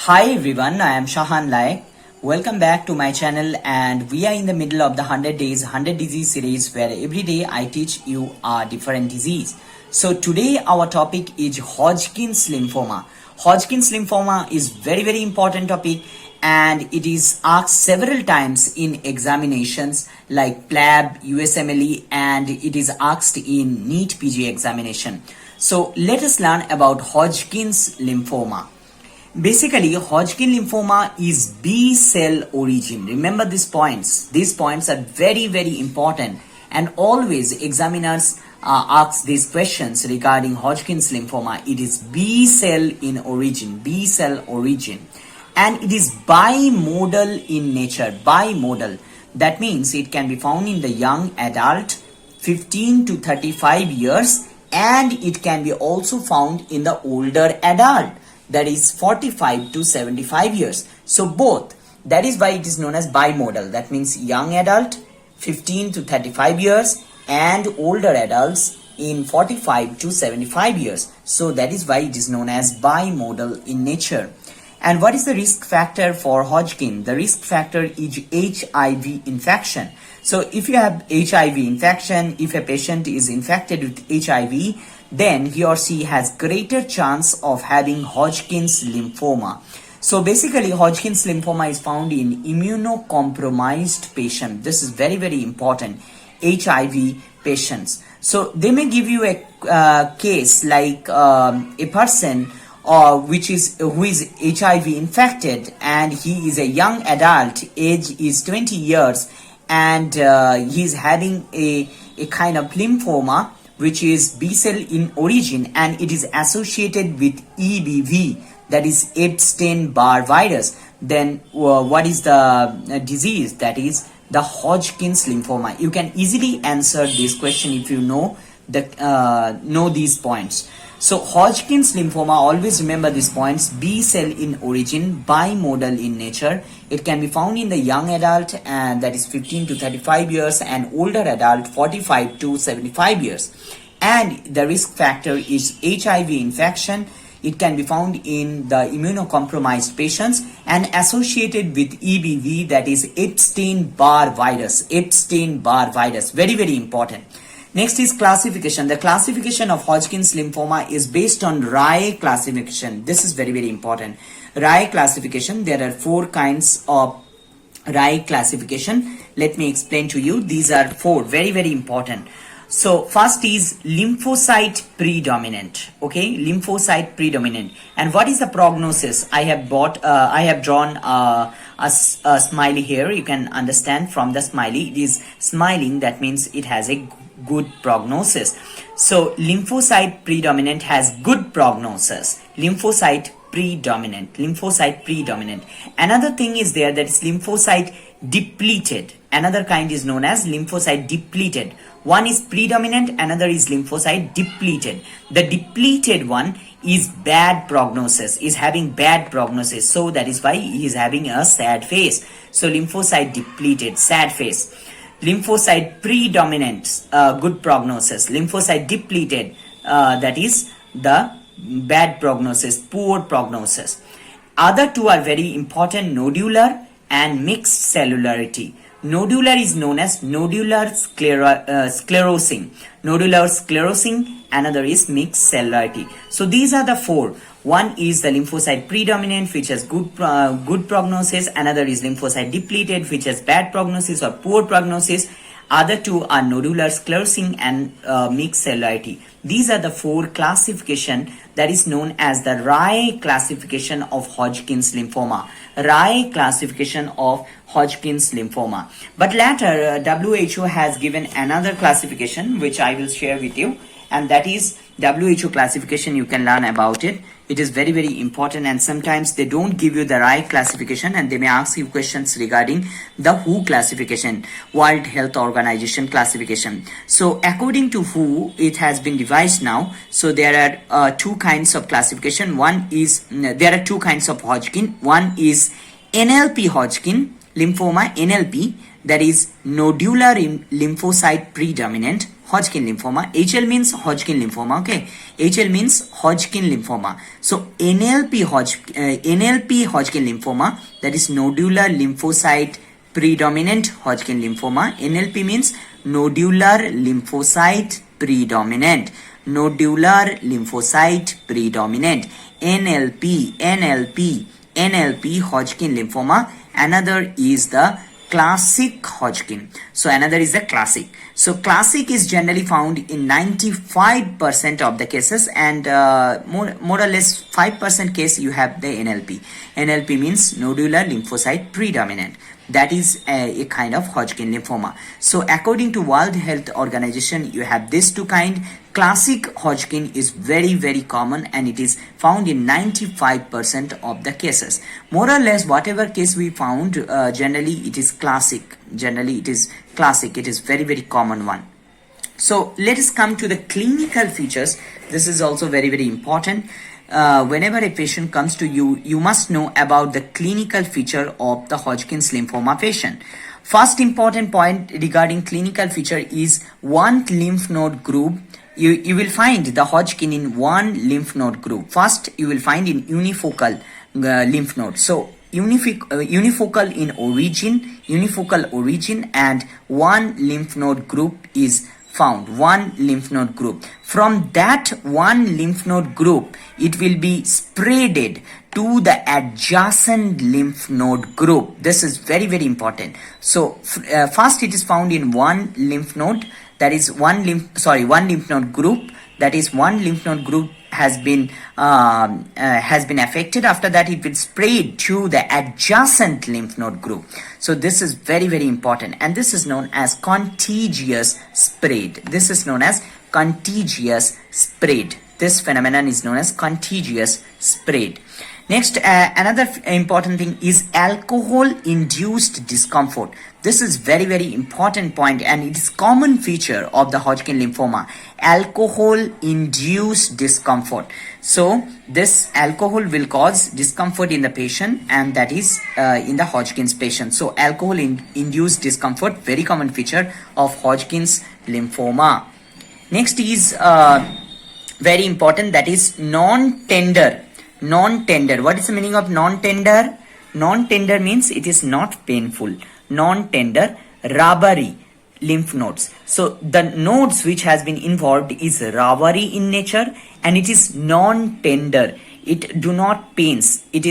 Hi everyone, I am Shahan Laik. Welcome back to my channel, and we are in the middle of the 100 days 100 disease series where every day I teach you a different disease. So today our topic is Hodgkin's lymphoma. Hodgkin's lymphoma is very important topic, and it is asked several times in examinations like PLAB, USMLE, and it is asked in NEET PG examination. So let us learn about Hodgkin's lymphoma. Basically, Hodgkin lymphoma is B cell origin. Remember these points. These points are very important, and always examiners ask these questions regarding Hodgkin's lymphoma. It is B cell in origin, B cell origin, and it is bimodal in nature. Bimodal. That means it can be found in the young adult, 15 to 35 years, and it can be also found in the older adult, that is 45 to 75 years. So both. That is why it is known as bimodal. That means young adult 15 to 35 years and older adults in 45 to 75 years. So that is why it is known as bimodal in nature. And what is the risk factor for Hodgkin? The risk factor is HIV infection. So if you have HIV infection, if a patient is infected with HIV, then he or she has greater chance of having Hodgkin's lymphoma. So basically, Hodgkin's lymphoma is found in immunocompromised patient. This is very important. HIV patients. So they may give you a case like a person who is HIV infected, and he is a young adult, age is 20 years, and he is having a kind of lymphoma which is B cell in origin, and it is associated with EBV, that is Epstein-Barr virus. Then what is the disease? That is the Hodgkin's lymphoma. You can easily answer this question if you know these points. So Hodgkin's lymphoma, always remember these points: B cell in origin, bimodal in nature. It can be found in the young adult, and that is 15 to 35 years, and older adult 45 to 75 years. And the risk factor is HIV infection. It can be found in the immunocompromised patients and associated with EBV, that is Epstein-Barr virus. Epstein-Barr virus, very important. Next is classification. The classification of Hodgkin's lymphoma is based on Rae classification. This is very important. Rae classification. There are 4 kinds of Rae classification. Let me explain to you. These are 4, very important. So first is lymphocyte predominant. Okay, lymphocyte predominant. And what is the prognosis? I have drawn a smiley here. You can understand from the smiley. It is smiling. That means it has a good prognosis. So lymphocyte predominant has good prognosis. Lymphocyte predominant. Another thing is there, that is lymphocyte depleted. Another kind is known as lymphocyte depleted. One is predominant, another is lymphocyte depleted. The depleted one is bad prognosis, is having bad prognosis. So that is why he is having a sad face. So lymphocyte depleted, sad face. Lymphocyte predominant, good prognosis. Lymphocyte depleted, that is the bad prognosis, poor prognosis. Other two are very important: nodular and mixed cellularity. Nodular is known as nodular sclerosing. Nodular sclerosing, another is mixed cellularity. So these are the 4. One is the lymphocyte predominant, which has good prognosis. Another is lymphocyte depleted, which has bad prognosis or poor prognosis. Other two are nodular sclerosing and mixed cellularity. These are the 4 classification that is known as the Rae classification of Hodgkin's lymphoma. Rae classification of Hodgkin's lymphoma. But later WHO has given another classification which I will share with you, and that is WHO classification. You can learn about it. It is very important, and sometimes they don't give you the right classification, and they may ask you questions regarding the WHO classification, World Health Organization classification. So according to WHO, it has been devised now. So there are 2 kinds of classification. There are 2 kinds of Hodgkin. One is NLP Hodgkin lymphoma, NLP, that is nodular lymphocyte predominant Hodgkin lymphoma. HL means Hodgkin lymphoma. Okay, HL means Hodgkin lymphoma. So NLP Hodgkin lymphoma, that is nodular lymphocyte predominant Hodgkin lymphoma. NLP means nodular lymphocyte predominant. Nodular lymphocyte predominant. NLP Hodgkin lymphoma. Another is the classic Hodgkin. So another is the classic. So classic is generally found in 95% of the cases, and more or less 5% case you have the NLP. NLP means nodular lymphocyte predominant. That is a kind of Hodgkin lymphoma. So according to World Health Organization, you have these two kind. Classic Hodgkin is very, very common, and it is found in 95% of the cases. More or less whatever case we found, generally it is classic. Generally it is classic. It is very, very common one. So let us come to the clinical features. This is also very, very important. Whenever a patient comes to you, you must know about the clinical feature of the Hodgkin's lymphoma patient. First important point regarding clinical feature is one lymph node group. You will find the Hodgkin in one lymph node group. First, you will find in unifocal lymph node. So unifocal in unifocal origin, and one lymph node group is found. One lymph node group. From that one lymph node group, it will be spreaded to the adjacent lymph node group. This is very, very important. So first it is found in one lymph node, that is one lymph node group. That is one lymph node group has been affected. After that, it will spread to the adjacent lymph node group. So this is very, very important, and this is known as contagious spread. This is known as contagious spread. This phenomenon is known as contagious spread. Next, another important thing is alcohol-induced discomfort. This is very, very important point, and it is common feature of the Hodgkin lymphoma. Alcohol-induced discomfort. So this alcohol will cause discomfort in the patient, and that is in the Hodgkin's patient. So alcohol-induced discomfort, very common feature of Hodgkin's lymphoma. Next is very important, that is non-tender. Non-tender. What is the meaning of non-tender? Non-tender means it is not painful. Non-tender, rubbery lymph nodes. So the nodes which has been involved is rubbery in nature, and it is non-tender. It do not pains. It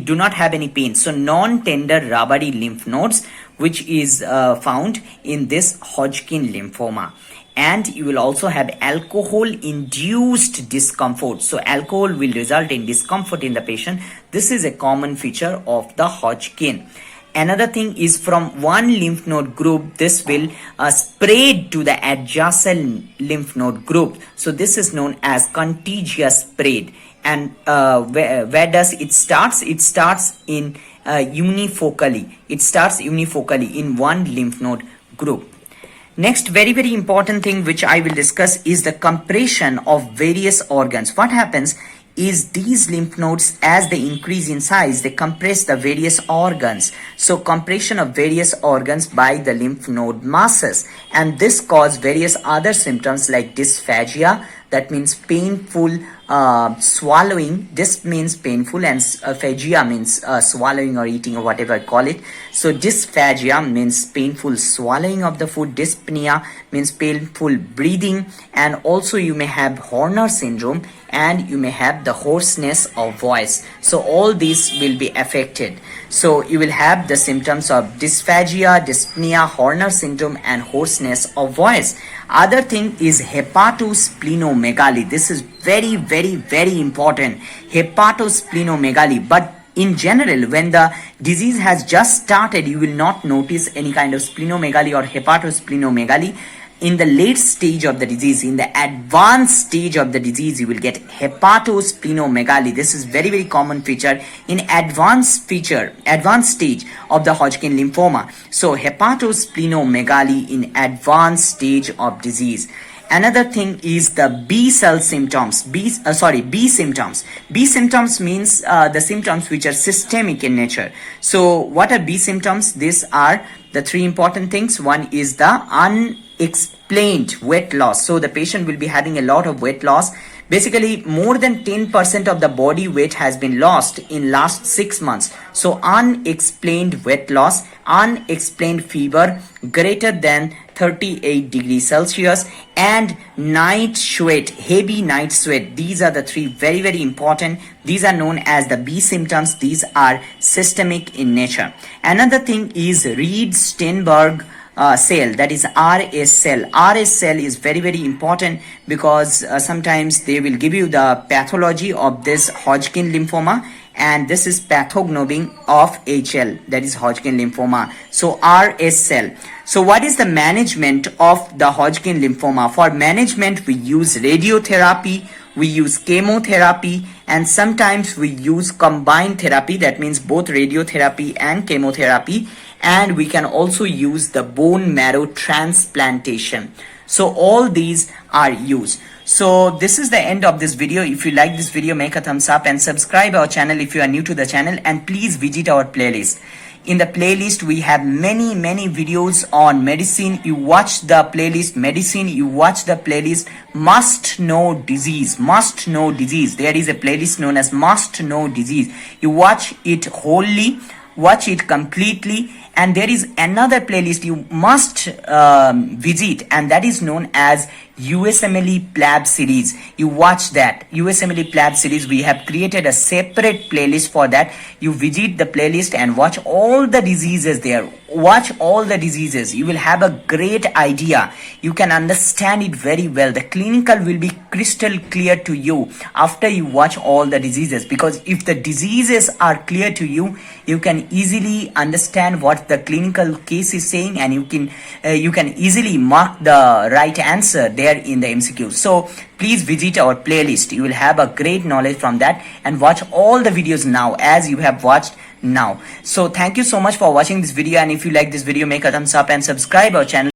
do not have any pain. So non-tender rubbery lymph nodes, which is found in this Hodgkin lymphoma. And you will also have alcohol-induced discomfort. So alcohol will result in discomfort in the patient. This is a common feature of the Hodgkin. Another thing is from one lymph node group, this will spread to the adjacent lymph node group. So this is known as contagious spread. And where does it starts? It starts in unifocally. It starts unifocally in one lymph node group. Next, very, very important thing which I will discuss is the compression of various organs. What happens is these lymph nodes, as they increase in size, they compress the various organs. So compression of various organs by the lymph node masses, and this cause various other symptoms like dysphagia, that means painful swallowing. This means painful, and phagia means swallowing or eating or whatever I call it. So dysphagia means painful swallowing of the food. Dyspnea means painful breathing, and also you may have Horner syndrome, and you may have the hoarseness of voice. So all these will be affected. So you will have the symptoms of dysphagia, dyspnea, Horner syndrome, and hoarseness of voice. Other thing is hepatosplenomegaly. This is very, very, very important. Hepatosplenomegaly. But in general, when the disease has just started, you will not notice any kind of splenomegaly or hepatosplenomegaly. In the late stage of the disease, in the advanced stage of the disease, you will get hepatosplenomegaly. This is very, very common feature in advanced stage of the Hodgkin lymphoma. So hepatosplenomegaly in advanced stage of disease. Another thing is the B cell symptoms. B symptoms. B symptoms means the symptoms which are systemic in nature. So what are B symptoms? These are the three important things. One is the unexplained weight loss. So the patient will be having a lot of weight loss. Basically, more than 10% of the body weight has been lost in last 6 months. So unexplained weight loss, unexplained fever greater than 38 degrees Celsius, and night sweat, heavy night sweat. These are the three very important. These are known as the B symptoms. These are systemic in nature. Another thing is Reed-Steinberg cell, that is RS cell. RS cell is very important because sometimes they will give you the pathology of this Hodgkin lymphoma, and this is pathognomonic of HL, that is Hodgkin lymphoma. So RS cell. So what is the management of the Hodgkin lymphoma? For management, we use radiotherapy, we use chemotherapy, and sometimes we use combined therapy, that means both radiotherapy and chemotherapy, and we can also use the bone marrow transplantation. So all these are used. So this is the end of this video. If you like this video, make a thumbs up and subscribe our channel if you are new to the channel, and please visit our playlist. In the playlist, we have many videos on medicine. You watch the playlist medicine, you watch the playlist must know disease. There is a playlist known as must know disease. You watch it wholly, watch it completely, and there is another playlist you must visit, and that is known as USMLE PLAB series. You watch that USMLE PLAB series. We have created a separate playlist for that. You visit the playlist and watch all the diseases there. Watch all the diseases. You will have a great idea. You can understand it very well. The clinical will be crystal clear to you after you watch all the diseases, because if the diseases are clear to you, you can easily understand what the clinical case is saying, and you can easily mark the right answer there in the MCQ. So please visit our playlist. You will have a great knowledge from that, and watch all the videos now as you have watched now. So thank you so much for watching this video, and if you like this video, make a thumbs up and subscribe our channel.